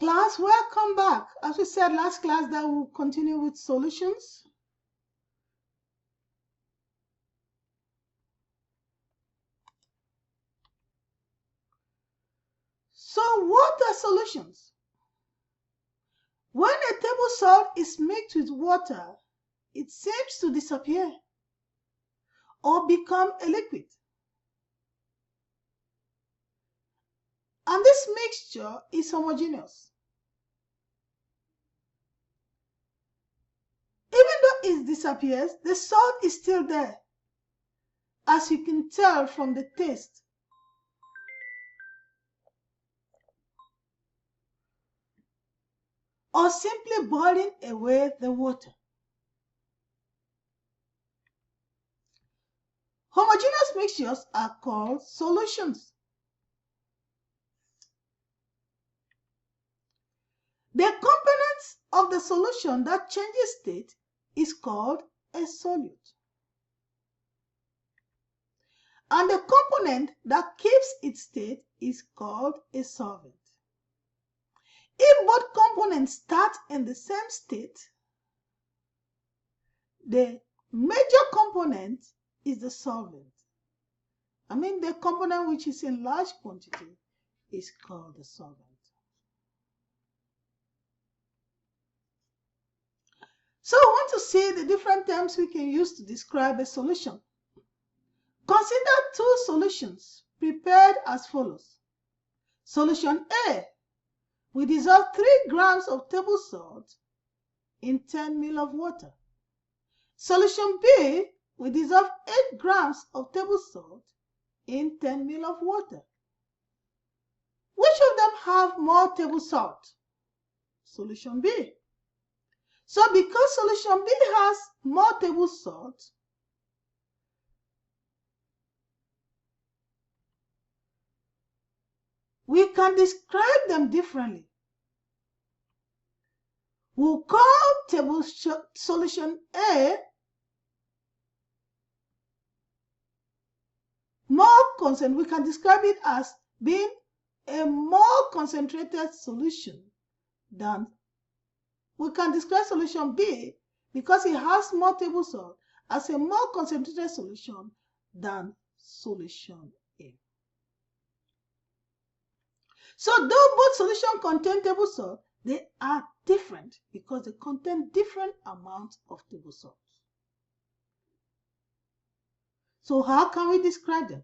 Class, welcome back. As we said last class that we'll continue with solutions. So what are solutions? When a table salt is mixed with water, it seems to disappear or become a liquid. And this mixture is homogeneous. Even though it disappears, the salt is still there, as you can tell from the taste. Or simply boiling away the water. Homogeneous mixtures are called solutions. The components of the solution that changes state is called a solute. And the component that keeps its state is called a solvent. If both components start in the same state, the major component is the solvent. The component which is in large quantity is called the solvent. So we want to see the different terms we can use to describe a solution. Consider two solutions prepared as follows. Solution A, we dissolve 3 grams of table salt in 10 ml of water. Solution B, we dissolve 8 grams of table salt in 10 ml of water. Which of them have more table salt? Solution B. So because solution B has more table salt, we can describe them differently. We'll call solution A more concentrated. We can describe it as being a more concentrated solution than we can describe solution B because it has more table salt as a more concentrated solution than solution A. So though both solutions contain table salt, they are different because they contain different amounts of table salt. So how can we describe them?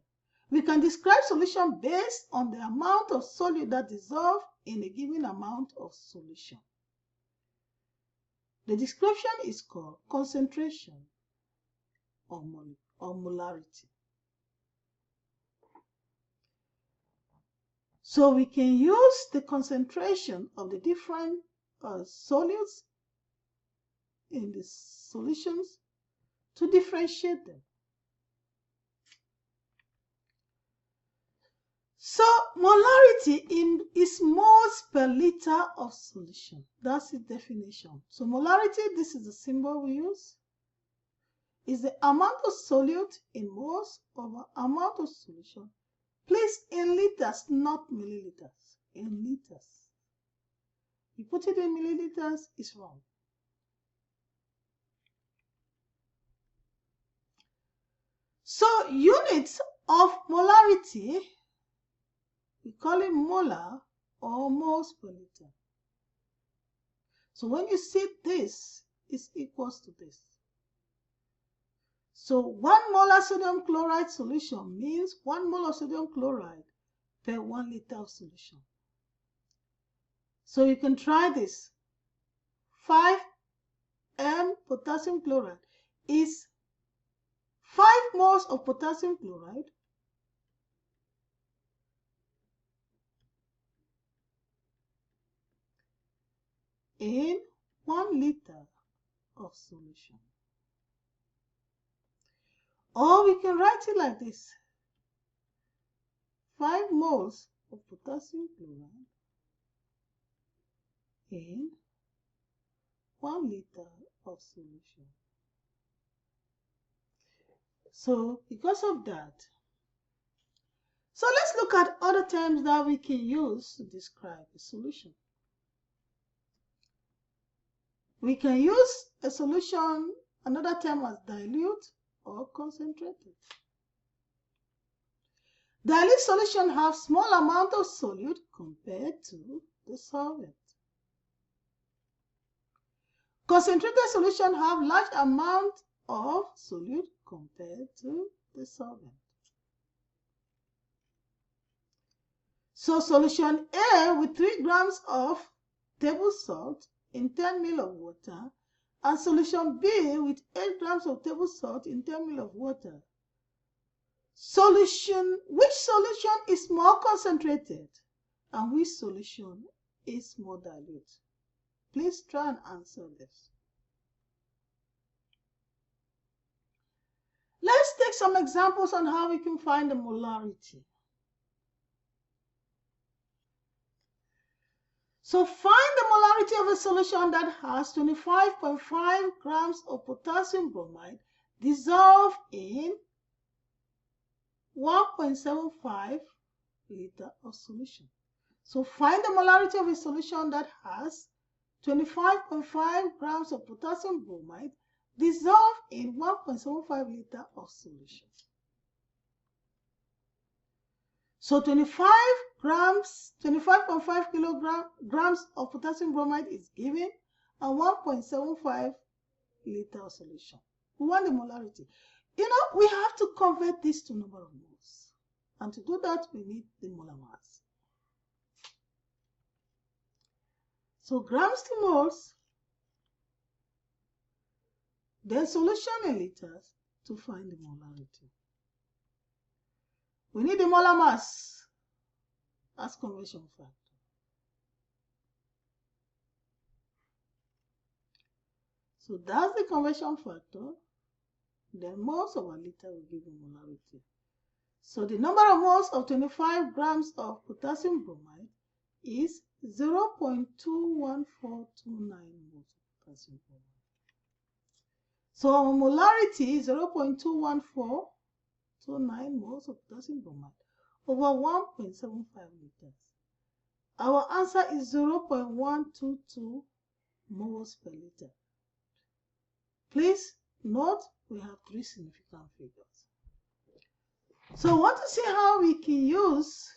We can describe solution based on the amount of solute that dissolves in a given amount of solution. The description is called concentration or molarity. So we can use the concentration of the different solutes in the solutions to differentiate them. So molarity is moles per liter of solution. That's its definition. So molarity, this is the symbol we use, is the amount of solute in moles over amount of solution. Please, in liters, not milliliters. In liters. You put it in milliliters, it's wrong. So units of molarity, we call it molar or moles per liter. So when you see this, it's equals to this. So 1 molar sodium chloride solution means 1 mole of sodium chloride per 1 liter of solution. So you can try this. 5 m potassium chloride is 5 moles of potassium chloride in 1 liter of solution. Or we can write it like this. 5 moles of potassium chloride in 1 liter of solution. So because of that, so let's look at other terms that we can use to describe a solution. We can use a solution, another term as dilute or concentrated. Dilute solution have small amount of solute compared to the solvent. Concentrated solution have large amount of solute compared to the solvent. So solution A with 3 grams of table salt in 10 ml of water and solution B with 8 grams of table salt in 10 ml of water. Which solution is more concentrated and which solution is more dilute? Please try and answer this. Let's take some examples on how we can find the molarity. So find the molarity of a solution that has 25.5 grams of potassium bromide dissolved in 1.75 liter of solution. So find the molarity of a solution that has 25.5 grams of potassium bromide dissolved in 1.75 liter of solution. So 25.5 kilograms of potassium bromide is given and 1.75 liter of solution. We want the molarity. You know, we have to convert this to number of moles. And to do that, we need the molar mass. So grams to moles, then solution in liters to find the molarity. We need the molar mass as conversion factor. So that's the conversion factor. Then moles over liter will give you molarity. So the number of moles of 25 grams of potassium bromide is 0.21429 moles of potassium bromide. So our molarity is 0.21429 moles of potassium bromide over 1.75 liters. Our answer is 0.122 moles per liter. Please note we have 3 significant figures. So I want to see how we can use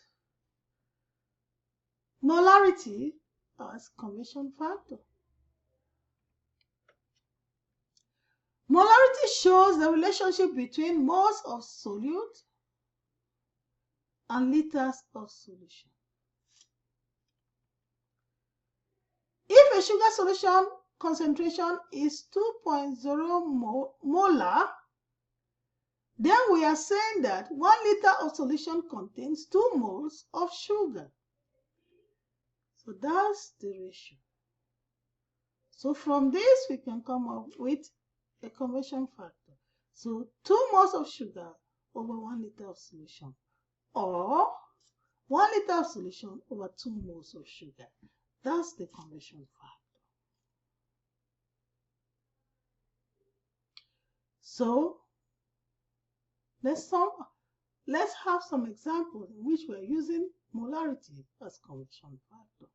molarity as conversion factor. Molarity shows the relationship between moles of solute and liters of solution. If a sugar solution concentration is 2.0 molar, then we are saying that 1 liter of solution contains 2 moles of sugar. So that's the ratio. So from this, we can come up with a conversion factor. So 2 moles of sugar over 1 liter of solution, or 1 liter of solution over 2 moles of sugar. That's the conversion factor. So let's have some examples in which we're using molarity as conversion factor.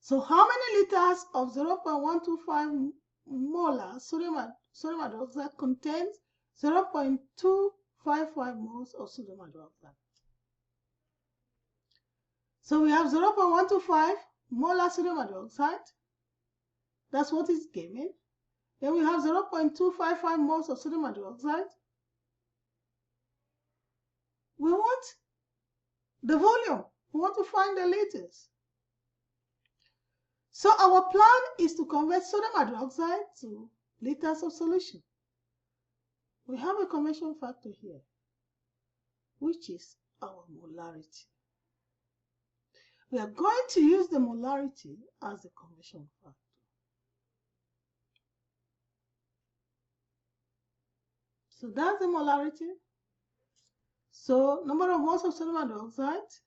So how many liters of 0.125 molar sodium hydroxide contains 0.255 moles of sodium hydroxide? So we have 0.125 molar sodium hydroxide. That's what is given. Then we have 0.255 moles of sodium hydroxide. We want the volume. We want to find the liters. So our plan is to convert sodium hydroxide to liters of solution. We have a conversion factor here, which is our molarity. We are going to use the molarity as the conversion factor. So that's the molarity. So number of moles of sodium hydroxide.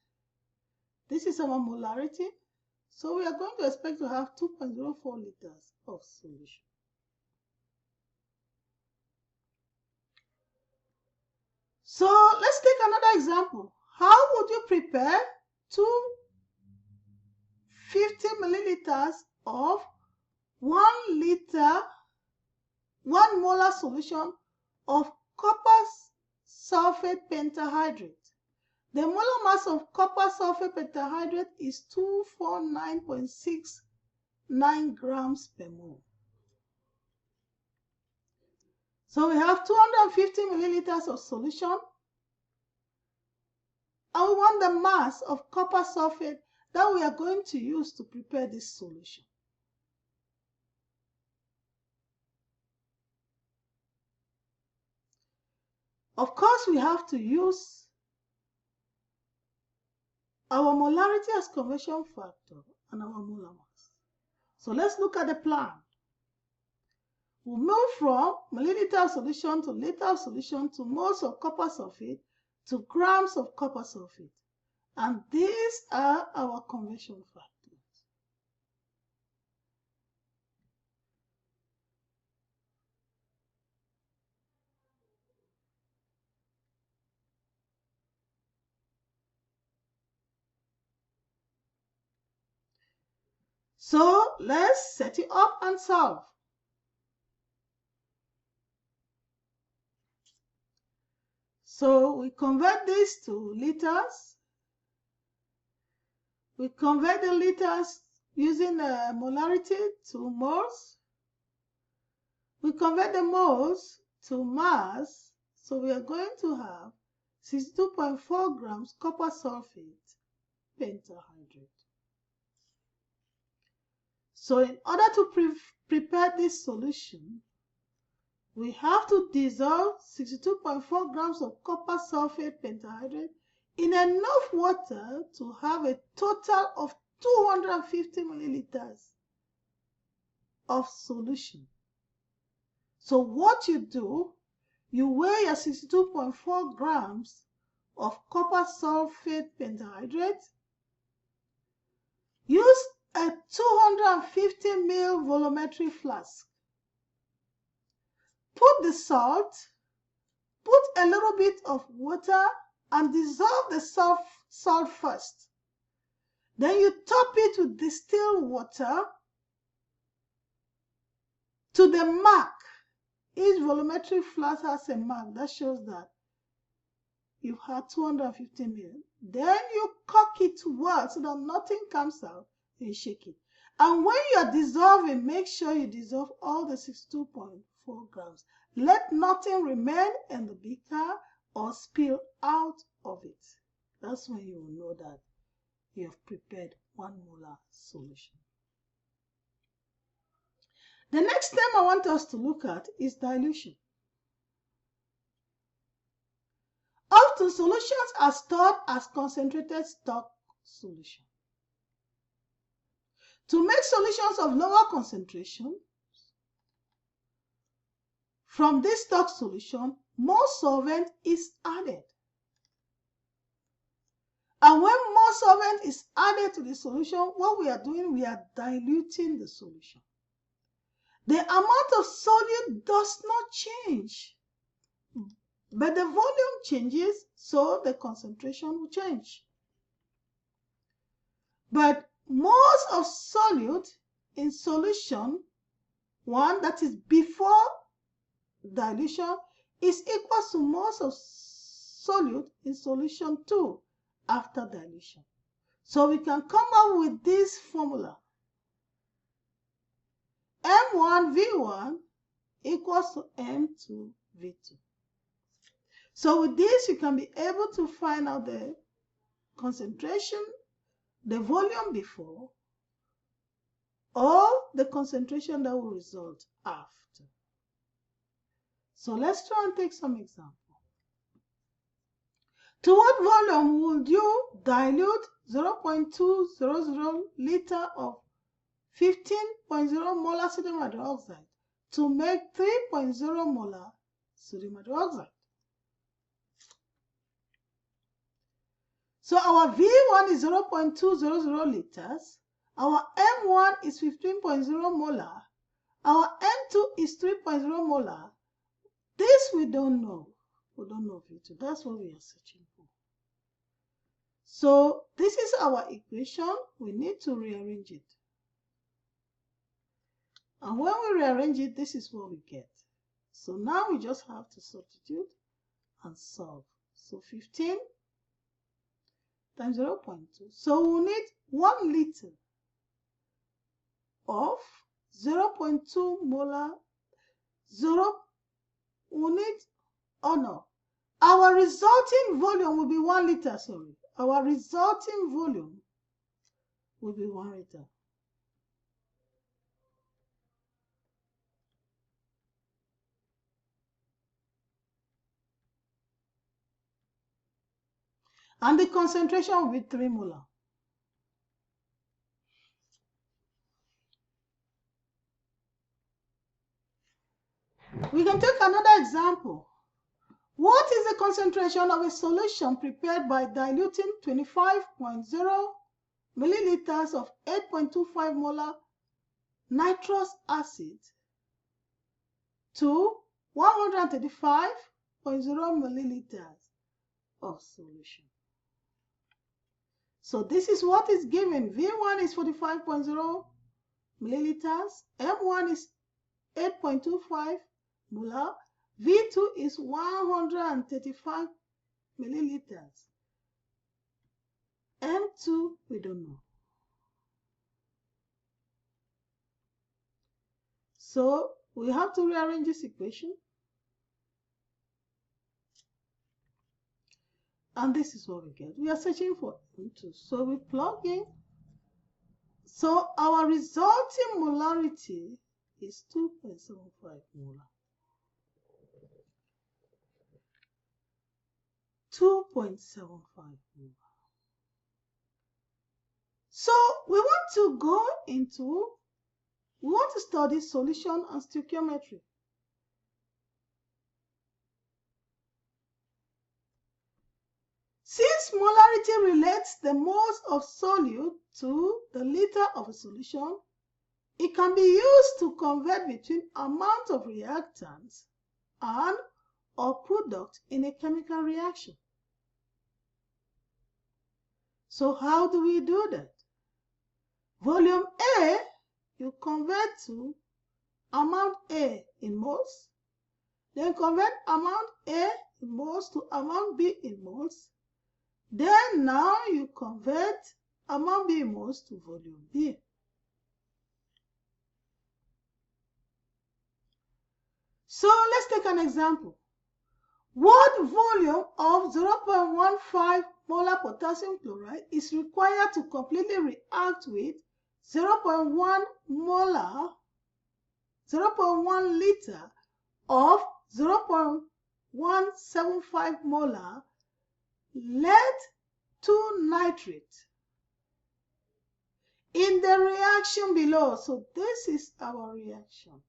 This is our molarity. So we are going to expect to have 2.04 liters of solution. So let's take another example. How would you prepare 250 milliliters of 1 liter, 1 molar solution of copper sulfate pentahydrate. The molar mass of copper sulfate pentahydrate is 249.69 grams per mole. So we have 250 milliliters of solution, and we want the mass of copper sulfate that we are going to use to prepare this solution. Of course, we have to use our molarity as conversion factor and our molar mass. So let's look at the plan. We move from milliliter solution to liter solution to moles of copper sulfate to grams of copper sulfate. And these are our conversion factors. So let's set it up and solve. So we convert this to liters. We convert the liters using molarity to moles. We convert the moles to mass. So we are going to have 62.4 grams copper sulfate pentahydrate. So in order to prepare this solution, we have to dissolve 62.4 grams of copper sulfate pentahydrate in enough water to have a total of 250 milliliters of solution. So what you do, you weigh your 62.4 grams of copper sulfate pentahydrate, use a 250 ml volumetric flask. Put the salt, put a little bit of water, and dissolve the salt first. Then you top it with distilled water to the mark. Each volumetric flask has a mark that shows that you've had 250 ml. Then you cock it well so that nothing comes out. You shake it. And when you are dissolving, make sure you dissolve all the 62.4 grams. Let nothing remain in the beaker or spill out of it. That's when you will know that you have prepared 1 molar solution. The next thing I want us to look at is dilution. Often solutions are stored as concentrated stock solution. To make solutions of lower concentration, from this stock solution, more solvent is added. And when more solvent is added to the solution, what we are doing, we are diluting the solution. The amount of solute does not change, but the volume changes, so the concentration will change. But moles of solute in solution 1, that is before dilution, is equal to moles of solute in solution 2 after dilution. So we can come up with this formula. M1V1 equals to M2V2. So with this, you can be able to find out the concentration, the volume before, or the concentration that will result after. So let's try and take some example. To what volume would you dilute 0.200 liter of 15.0 molar sodium hydroxide to make 3.0 molar sodium hydroxide? So our V1 is 0.200 liters, our M1 is 15.0 molar, our M2 is 3.0 molar. This we don't know. We don't know V2. That's what we are searching for. So this is our equation. We need to rearrange it. And when we rearrange it, this is what we get. So now we just have to substitute and solve. So 15 times 0.2. So we need 1 liter of 0.2 molar. We need, oh no, our resulting volume will be 1 liter, sorry. Our resulting volume will be 1 liter. And the concentration will be 3 molar. We can take another example. What is the concentration of a solution prepared by diluting 25.0 milliliters of 8.25 molar nitrous acid to 135.0 milliliters of solution? So this is what is given. V1 is 45.0 milliliters, M1 is 8.25 molar, V2 is 135 milliliters, M2 we don't know. So we have to rearrange this equation. And this is what we get. We are searching for M2. So we plug in. So our resulting molarity is 2.75 molar. 2.75 molar. So we want to study solution and stoichiometry. Since molarity relates the moles of solute to the liter of a solution, it can be used to convert between amount of reactants and or product in a chemical reaction. So how do we do that? Volume A, you convert to amount A in moles, then convert amount A in moles to amount B in moles, then now you convert amount B in moles to volume B. So let's take an example. What volume of 0.15 molar potassium chloride is required to completely react with 0.1 liter of 0.175 molar lead-2 nitrate in the reaction below? So this is our reaction.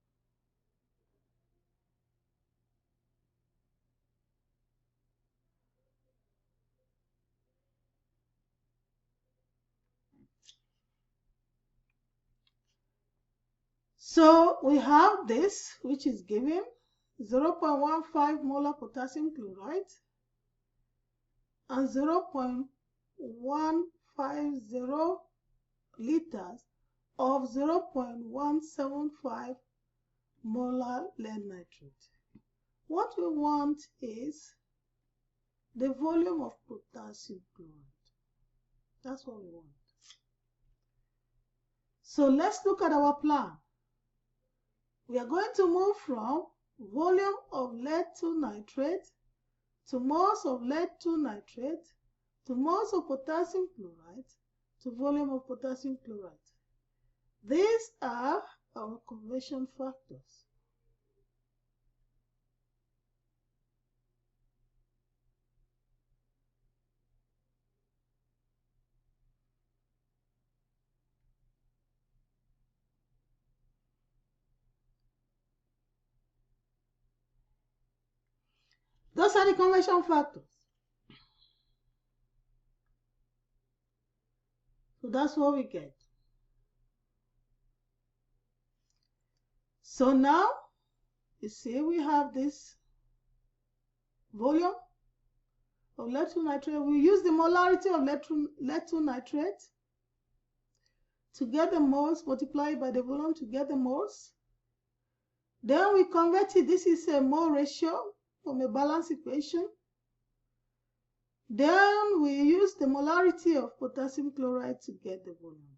So we have this, which is given 0.15 molar potassium chloride and 0.150 liters of 0.175 molar lead nitrate. What we want is the volume of potassium chloride. That's what we want. So let's look at our plan. We are going to move from volume of lead-2 nitrate to moles of lead-2 nitrate to moles of potassium chloride to volume of potassium chloride. These are our conversion factors. Those are the conversion factors. So that's what we get. So now, you see we have this volume of lead-2 nitrate. We use the molarity of lead-2 nitrate to get the moles, multiplied by the volume to get the moles. Then we convert it. This is a mole ratio from a balanced equation. Then we use the molarity of potassium chloride to get the volume.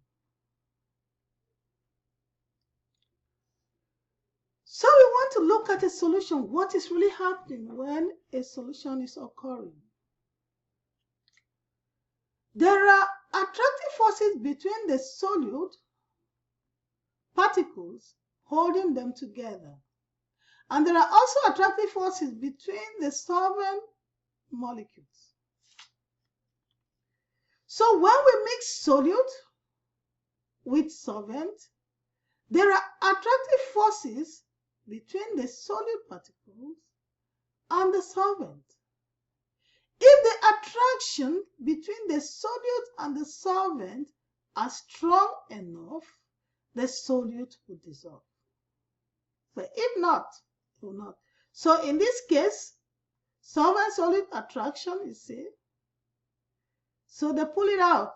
So we want to look at a solution. What is really happening when a solution is occurring? There are attractive forces between the solute particles holding them together. And there are also attractive forces between the solvent molecules. So when we mix solute with solvent, there are attractive forces between the solute particles and the solvent. If the attraction between the solute and the solvent are strong enough, the solute will dissolve. But if not, it will not. So in this case, solvent-solute attraction, you see, so they pull it out.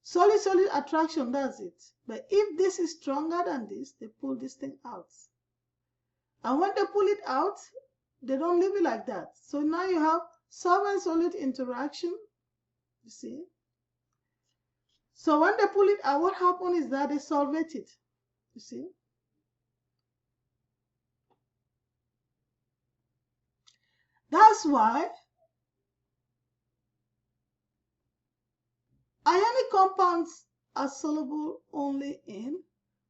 Solid-solid attraction does it. But if this is stronger than this, they pull this thing out. And when they pull it out, they don't leave it like that. So now you have solvent-solid interaction, you see. So when they pull it out, what happens is that they solvate it, you see. That's why ionic compounds are soluble only in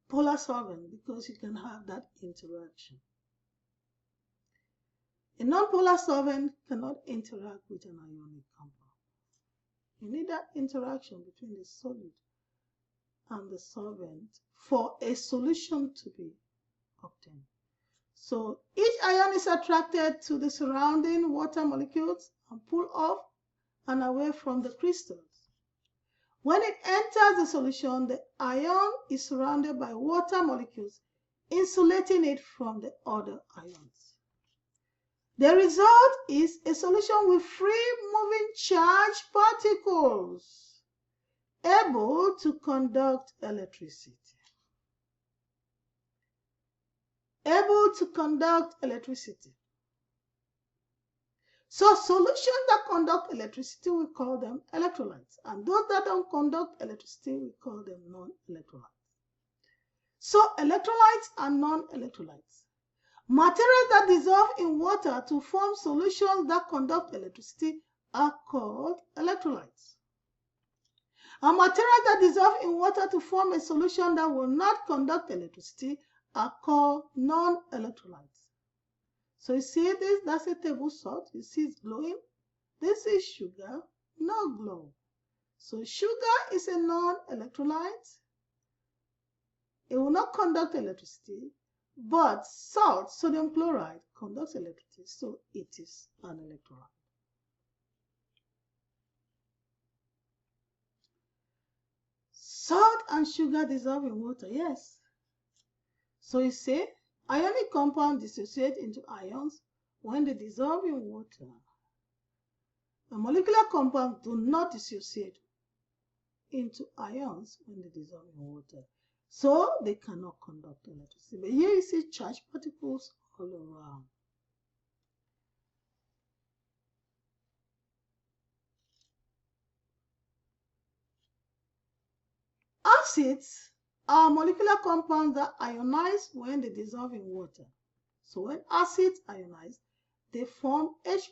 polar solvent because you can have that interaction. A non-polar solvent cannot interact with an ionic compound. You need that interaction between the solid and the solvent for a solution to be obtained. So each ion is attracted to the surrounding water molecules and pulled off and away from the crystals. When it enters the solution, the ion is surrounded by water molecules, insulating it from the other ions. The result is a solution with free moving charged particles able to conduct electricity. Able to conduct electricity. So solutions that conduct electricity, we call them electrolytes. And those that don't conduct electricity, we call them non-electrolytes. So electrolytes and non-electrolytes. Materials that dissolve in water to form solutions that conduct electricity are called electrolytes. And materials that dissolve in water to form a solution that will not conduct electricity are called non-electrolytes. So you see this, that's a table salt. You see it's glowing. This is sugar, no glow. So sugar is a non-electrolyte. It will not conduct electricity, but salt, sodium chloride, conducts electricity, so it is an electrolyte. Salt and sugar dissolve in water, yes. So you say ionic compounds dissociate into ions when they dissolve in water. The molecular compounds do not dissociate into ions when they dissolve in water. So they cannot conduct electricity. But here you see charged particles all around. Acids are molecular compounds that ionize when they dissolve in water. So when acids ionize, they form H+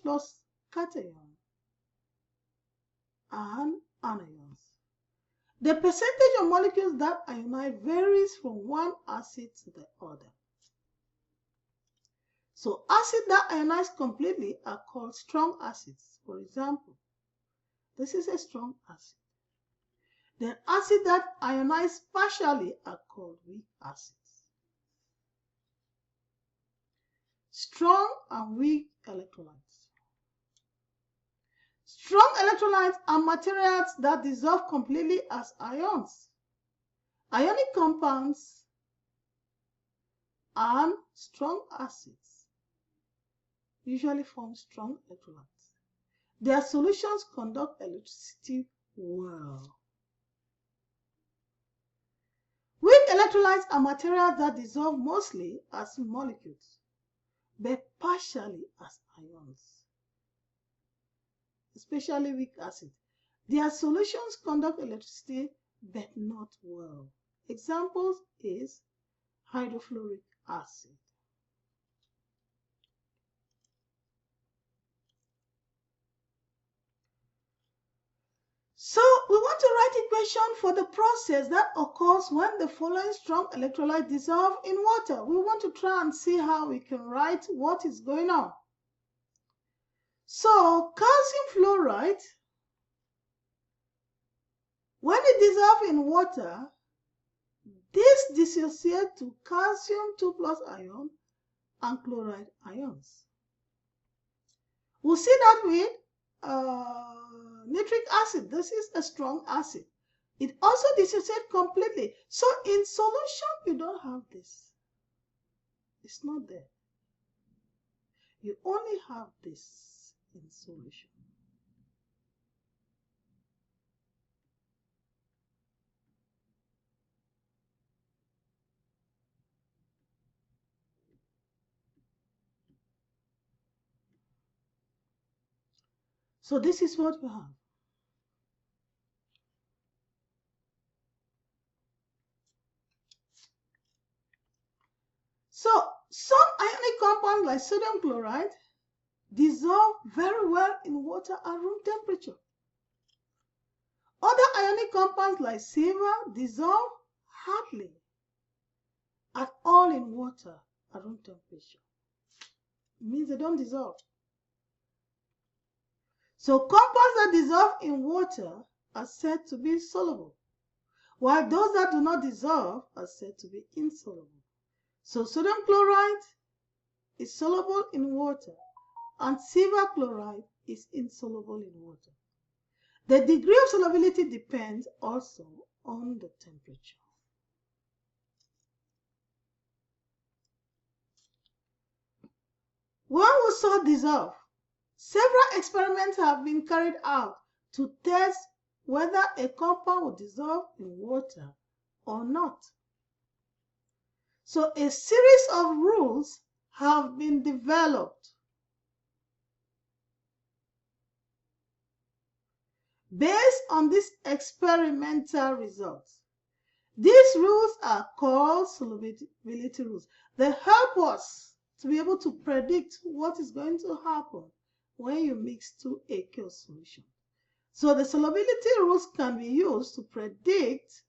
cation and anions. The percentage of molecules that ionize varies from one acid to the other. So acids that ionize completely are called strong acids. For example, this is a strong acid. The acids that ionize partially are called weak acids. Strong and weak electrolytes. Strong electrolytes are materials that dissolve completely as ions. Ionic compounds and strong acids usually form strong electrolytes. Their solutions conduct electricity well. Weak electrolytes are materials that dissolve mostly as molecules, but partially as ions, especially weak acid. Their solutions conduct electricity, but not well. Examples is hydrofluoric acid. So we want to write equation for the process that occurs when the following strong electrolytes dissolve in water. We want to try and see how we can write what is going on. So calcium fluoride, when it dissolves in water, this dissociates to calcium 2+ ion and chloride ions. We'll see that with nitric acid. This is a strong acid. It also dissociates completely. So in solution, you don't have this. It's not there. You only have this in solution. So this is what you have. So some ionic compounds like sodium chloride dissolve very well in water at room temperature. Other ionic compounds like silver dissolve hardly at all in water at room temperature. It means they don't dissolve. So compounds that dissolve in water are said to be soluble, while those that do not dissolve are said to be insoluble. So sodium chloride is soluble in water, and silver chloride is insoluble in water. The degree of solubility depends also on the temperature. When will salt dissolve? Several experiments have been carried out to test whether a compound will dissolve in water or not. So a series of rules have been developed based on these experimental results. These rules are called solubility rules. They help us to be able to predict what is going to happen when you mix two aqueous solutions. So the solubility rules can be used to predict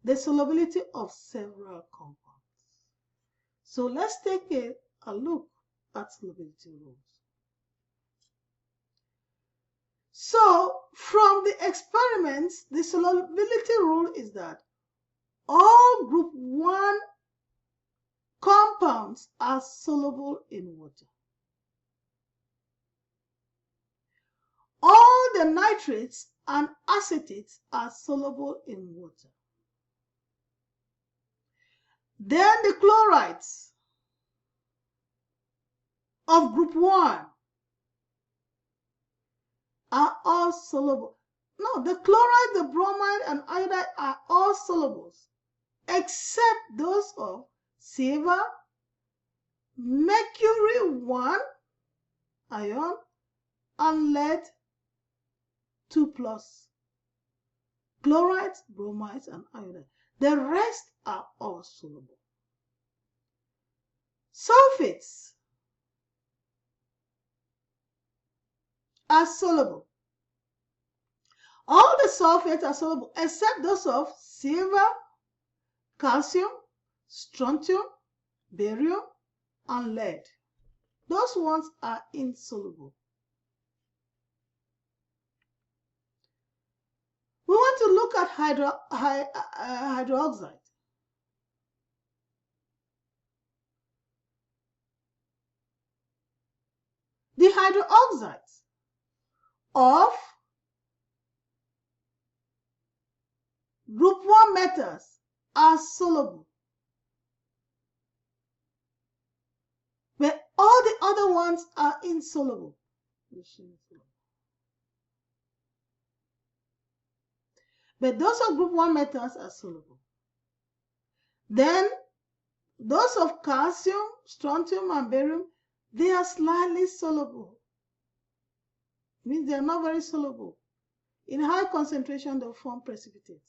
the solubility of several compounds. So let's take a look at solubility rules. So from the experiments, the solubility rule is that all group 1 compounds are soluble in water. All the nitrates and acetates are soluble in water. Then the chlorides of group 1 are all soluble. No, the chloride, the bromide, and iodide are all solubles, except those of silver, mercury 1 ion, and lead 2+. Chlorides, bromides, and iodide. The rest are all soluble. Sulfates are soluble. All the sulfates are soluble except those of silver, calcium, strontium, barium, and lead. Those ones are insoluble. We want to look at hydroxide. The hydroxides of group 1 metals are soluble, but all the other ones are insoluble. But those of group 1 metals are soluble. Then those of calcium, strontium, and barium, they are slightly soluble. Means they are not very soluble. In high concentration, they'll form precipitates.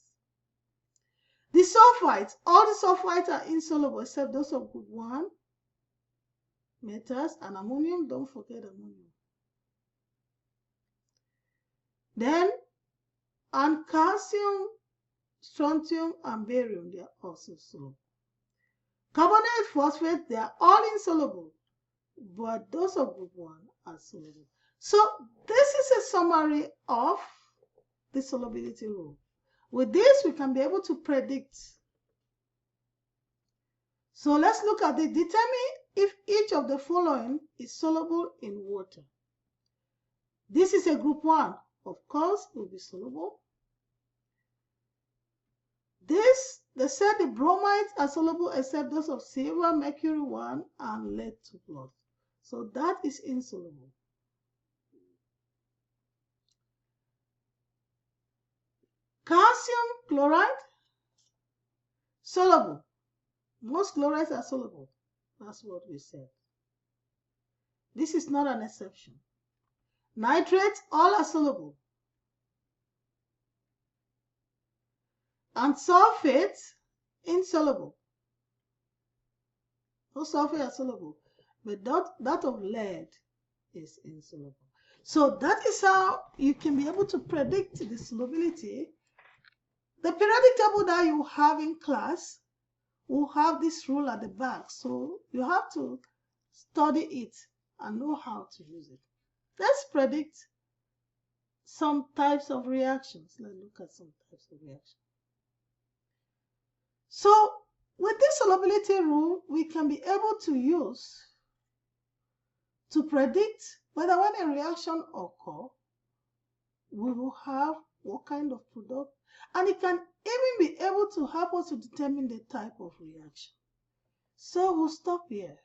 The sulfites, all the sulfites are insoluble except those of group 1 metals and ammonium. Don't forget ammonium. Then, and calcium, strontium, and barium, they are also soluble. Carbonate, phosphate, they are all insoluble, but those of group 1 are soluble. So this is a summary of the solubility rule. With this, we can be able to predict. So let's look at it. Determine if each of the following is soluble in water. This is a group 1. Of course, it will be soluble. This, they said the bromides are soluble except those of silver, mercury 1, and lead 2+. So that is insoluble. Calcium chloride, soluble. Most chlorides are soluble. That's what we said. This is not an exception. Nitrates, all are soluble. And sulfates, insoluble. Those sulfates are soluble, but that of lead is insoluble. So that is how you can be able to predict the solubility. The periodic table that you have in class will have this rule at the back, so you have to study it and know how to use it. Let's predict some types of reactions. Let's look at some types of reactions. So with this solubility rule, we can be able to use to predict whether when a reaction occurs, we will have what kind of product, and it can even be able to help us to determine the type of reaction. So we'll stop here.